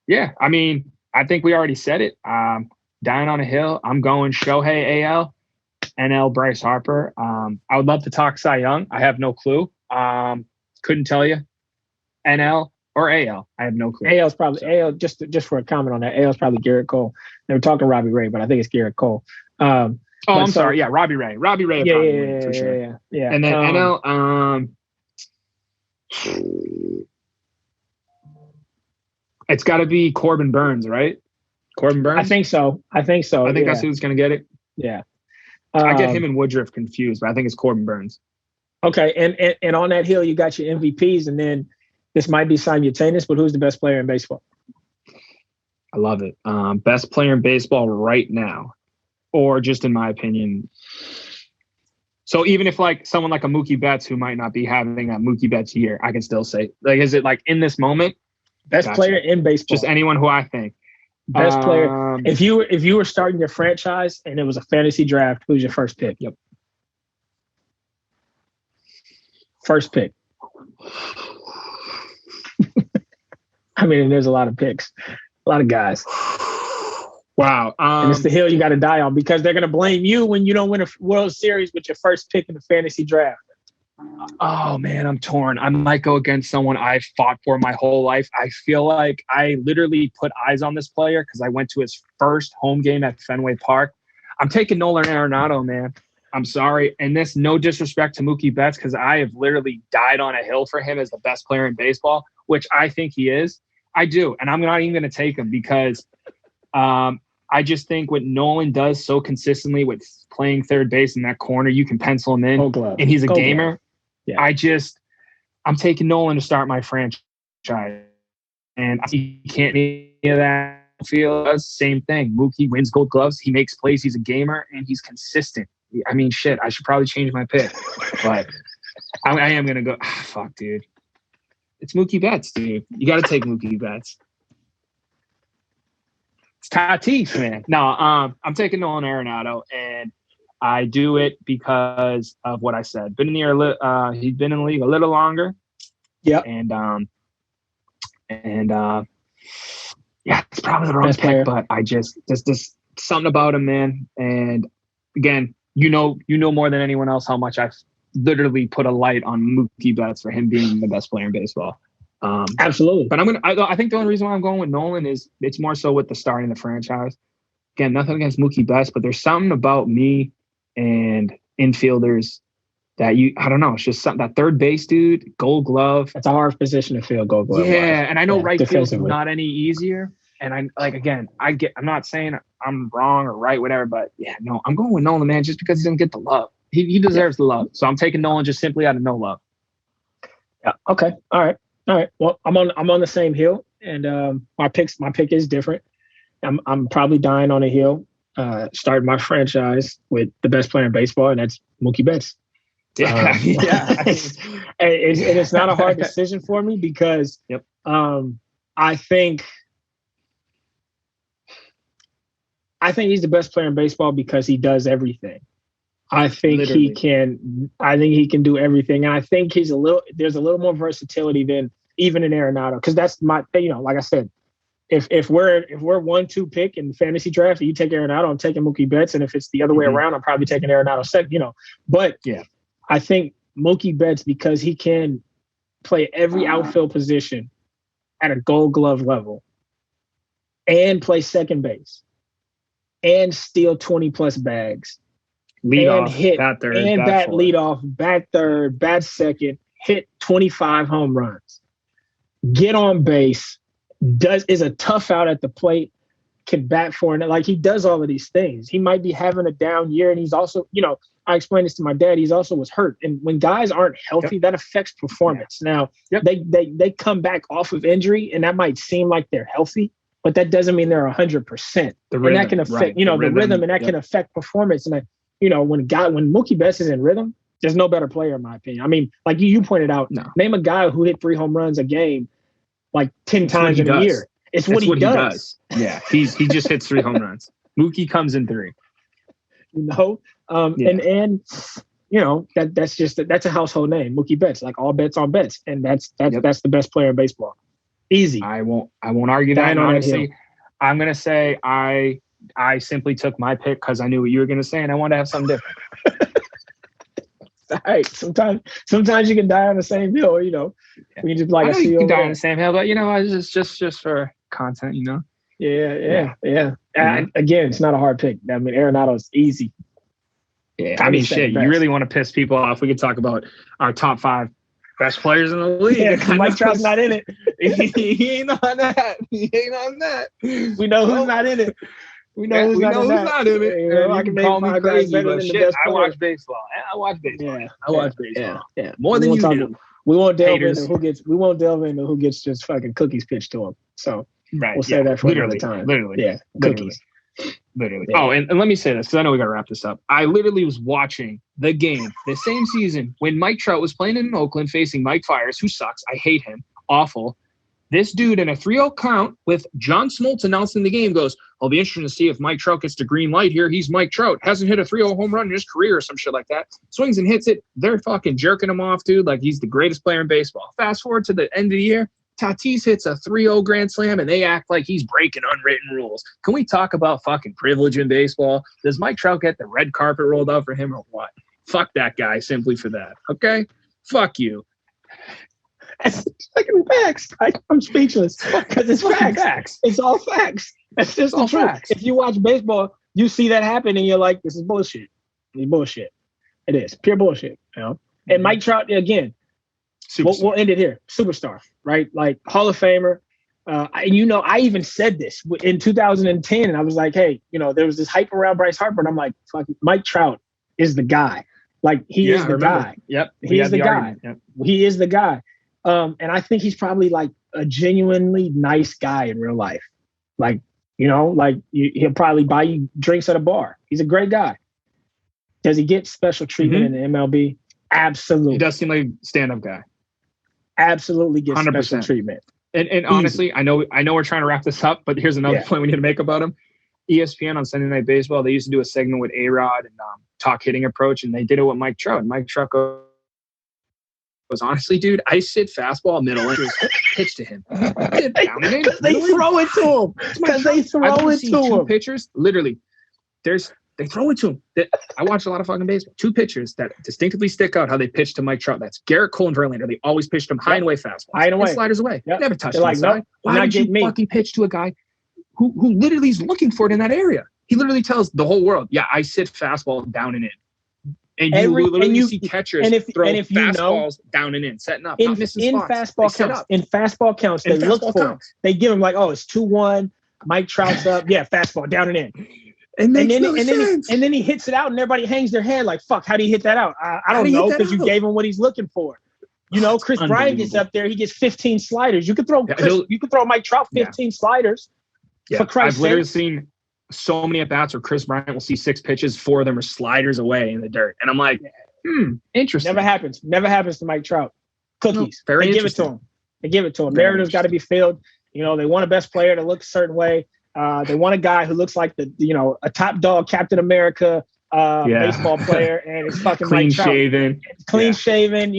Yeah, I mean, I think we already said it. Dying on a hill. I'm going Shohei AL, NL Bryce Harper. I would love to talk Cy Young. I have no clue. Couldn't tell you. NL or AL. I have no clue. AL's probably AL. Just for a comment on that. AL's probably Garrett Cole. They were talking Robbie Ray, but I think it's Garrett Cole. I'm sorry. Yeah, Robbie Ray. Yeah, for sure. Yeah. And then NL. It's got to be Corbin Burns, right? Corbin Burns? I think so. I think that's who's going to get it. Yeah. I get him and Woodruff confused, but I think it's Corbin Burns. Okay. And on that hill, you got your MVPs, and then this might be simultaneous, but who's the best player in baseball? I love it. Best player in baseball right now, or just in my opinion. So even if like someone like a Mookie Betts who might not be having a Mookie Betts year, I can still say, like, is it like in this moment? Best player in baseball. Just anyone who I think. Best player. If you were starting your franchise and it was a fantasy draft, who's your first pick? Yep. First pick. I mean, there's a lot of picks, a lot of guys. Wow. And it's the hill you got to die on because they're going to blame you when you don't win a World Series with your first pick in the fantasy draft. Oh, man, I'm torn. I might go against someone I've fought for my whole life. I feel like I literally put eyes on this player because I went to his first home game at Fenway Park. I'm taking Nolan Arenado, man. I'm sorry. And this, no disrespect to Mookie Betts, because I have literally died on a hill for him as the best player in baseball, which I think he is. I do. And I'm not even going to take him because I just think what Nolan does so consistently with playing third base in that corner, you can pencil him in, and he's a gamer. Yeah. I'm taking Nolan to start my franchise, and he can't any of that. Feel does same thing. Mookie wins Gold Gloves. He makes plays. He's a gamer, and he's consistent. I mean, shit. I should probably change my pick, but I am gonna go. Fuck, dude. It's Mookie Betts, dude. You got to take Mookie Betts. It's Tatis, man. No, I'm taking Nolan Arenado, and I do it because of what I said. Been in the year, he's been in the league a little longer. Yeah, yeah, it's probably the wrong pick, but I just there's something about him, man. And again, you know more than anyone else how much I've literally put a light on Mookie Betts for him being the best player in baseball. Absolutely. But I think the only reason why I'm going with Nolan is it's more so with the starting the franchise. Again, nothing against Mookie Betts, but there's something about me and infielders that I don't know. It's just something, that third base dude, Gold Glove. That's a hard position to fill, Gold Glove. Yeah, and I know right field's not any easier. And I'm not saying I'm wrong or right, whatever, but yeah, no, I'm going with Nolan, man, just because he doesn't get the love. He deserves the love. So I'm taking Nolan just simply out of no love. Yeah. Okay. All right. Well, I'm on the same hill, and my pick is different. I'm probably dying on a hill, starting my franchise with the best player in baseball, and that's Mookie Betts. Yeah. It's not a hard decision for me because I think he's the best player in baseball because he does everything. I think he can do everything. And I think there's a little more versatility than even in Arenado. Because that's my, like I said, if we're 1-2 pick in the fantasy draft and you take Arenado, I'm taking Mookie Betts. And if it's the other way around, I'm probably taking Arenado second, But yeah, I think Mookie Betts, because he can play every outfield position at a Gold Glove level and play second base and steal 20 plus bags. Lead and off, hit bat third, and bat lead off, bat third, bat second, hit 25 home runs, get on base, is a tough out at the plate, can bat for it. Like, he does all of these things. He might be having a down year, and he's also, I explained this to my dad. He's also was hurt, and when guys aren't healthy, that affects performance. Now, they come back off of injury, and that might seem like they're healthy, but that doesn't mean they're 100%. And that can affect, the rhythm, and that can affect performance. And when Mookie Betts is in rhythm, there's no better player in my opinion. I mean, like you pointed out, name a guy who hit 3 home runs a game like 10 times in a year. It's what he does. Yeah, he just hits 3 home runs. Mookie comes in 3. And that's a household name, Mookie Betts. Like, all bets on Betts, and that's the best player in baseball. Easy. I won't argue that. Honestly, I'm gonna say I simply took my pick because I knew what you were going to say, and I wanted to have something different. All right. Sometimes you can die on the same hill, We just like you can die on the same hill, but it's just for content, Yeah. And again, it's not a hard pick. I mean, Arenado is easy. Yeah. I mean, shit. You really want to piss people off? We could talk about our top 5 best players in the league. Yeah, Mike Trout's not in it. He ain't on that. We know who's not in it. We know who's not in it. I can call me crazy, but shit, I watch baseball. Yeah. Yeah. More than you do. We won't delve into who gets just fucking cookies pitched to him. So we'll say that for another time. Literally. Yeah. Cookies. Literally. Yeah. Oh, and let me say this because I know we got to wrap this up. I literally was watching the game the same season when Mike Trout was playing in Oakland facing Mike Fiers, who sucks. I hate him. Awful. This dude in a 3-0 count with John Smoltz announcing the game goes, I'll be interested to see if Mike Trout gets the green light here. He's Mike Trout. Hasn't hit a 3-0 home run in his career or some shit like that. Swings and hits it. They're fucking jerking him off, dude, like he's the greatest player in baseball. Fast forward to the end of the year, Tatis hits a 3-0 grand slam, and they act like he's breaking unwritten rules. Can we talk about fucking privilege in baseball? Does Mike Trout get the red carpet rolled out for him or what? Fuck that guy simply for that, okay? Fuck you. It's fucking facts. I'm speechless because it's facts. It's all facts. It's just all facts. If you watch baseball, you see that happen, and you're like, "This is bullshit." It's bullshit. It is pure bullshit. And Mike Trout again. We'll end it here. Superstar, right? Like Hall of Famer. I even said this in 2010, and I was like, "Hey, there was this hype around Bryce Harper," and I'm like, "Fuck, Mike Trout is the guy. Like he is the guy. Yep, he is the guy. Yep. He is the guy." And I think he's probably like a genuinely nice guy in real life. Like, he'll probably buy you drinks at a bar. He's a great guy. Does he get special treatment in the MLB? Absolutely. He does seem like a stand-up guy. Absolutely gets 100% special treatment. And honestly, I know we're trying to wrap this up, but here's another point we need to make about him. ESPN on Sunday Night Baseball, they used to do a segment with A-Rod and talk hitting approach, and they did it with Mike Trout. And Mike Trout goes, honestly, dude, I sit fastball middle and just pitch to him. They throw it to him. Because they throw it to him. Two pitchers, literally, they throw it to him. I watch a lot of fucking baseball. Two pitchers that distinctively stick out how they pitch to Mike Trout. That's Garrett Cole and Verlander. They always pitched him high and away fastballs. High and away. Sliders away. Yep. Never touched him. Like, no, why did you fucking pitch to a guy who literally is looking for it in that area? He literally tells the whole world, yeah, I sit fastball down and in. And you see catchers throw fastballs down and in, setting up, not missing spots. In fastball counts, they look for it. They give him like, oh, it's 2-1. Mike Trout's up. Yeah, fastball down and in. And then he hits it out, and everybody hangs their head like, "Fuck! How do you hit that out?" I don't know, because you gave him what he's looking for. You know, Chris Bryant gets up there, he gets 15 sliders. You could throw Mike Trout 15 sliders. Yeah. For Christ's I've literally seen so many at bats where Chris Bryant will see 6 pitches, 4 of them are sliders away in the dirt, and I'm like, interesting. Never happens to Mike Trout. Cookies. No, they give it to him. Narrative's got to be filled. You know, they want a best player to look a certain way. They want a guy who looks like a top dog Captain America baseball player, and it's fucking clean shaven, 6'2",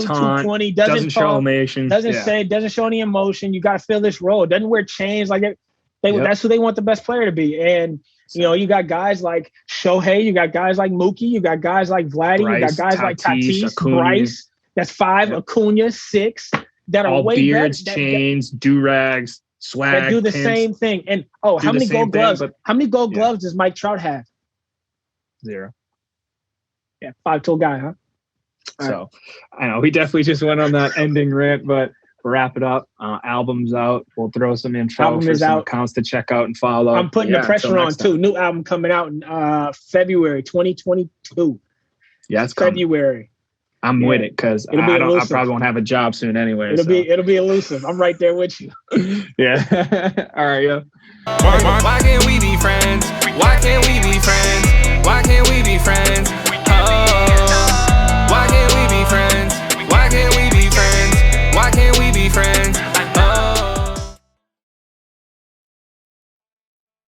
220, doesn't show emotion, doesn't show any emotion. You got to fill this role. Doesn't wear chains like it. That's who they want the best player to be. And you got guys like Shohei, you got guys like Mookie, you got guys like Vladdy, you got guys like Tatis, Bryce. That's 5. Acuna 6. That are all way beards, chains, do-rags. Swag, that do the same thing. And how many gold gloves? How many gold gloves does Mike Trout have? 0. Yeah, 5-tool guy, huh? So I know we definitely just went on that ending rant, but we'll wrap it up. Album's out. We'll throw some info for some accounts to check out and follow. I'm putting the pressure on too. New album coming out in February 2022. Yeah, it's February. I'm with it because I probably won't have a job soon anyway. It'll be elusive. I'm right there with you. Yeah. All right, yo. Why can't we be friends? Why can't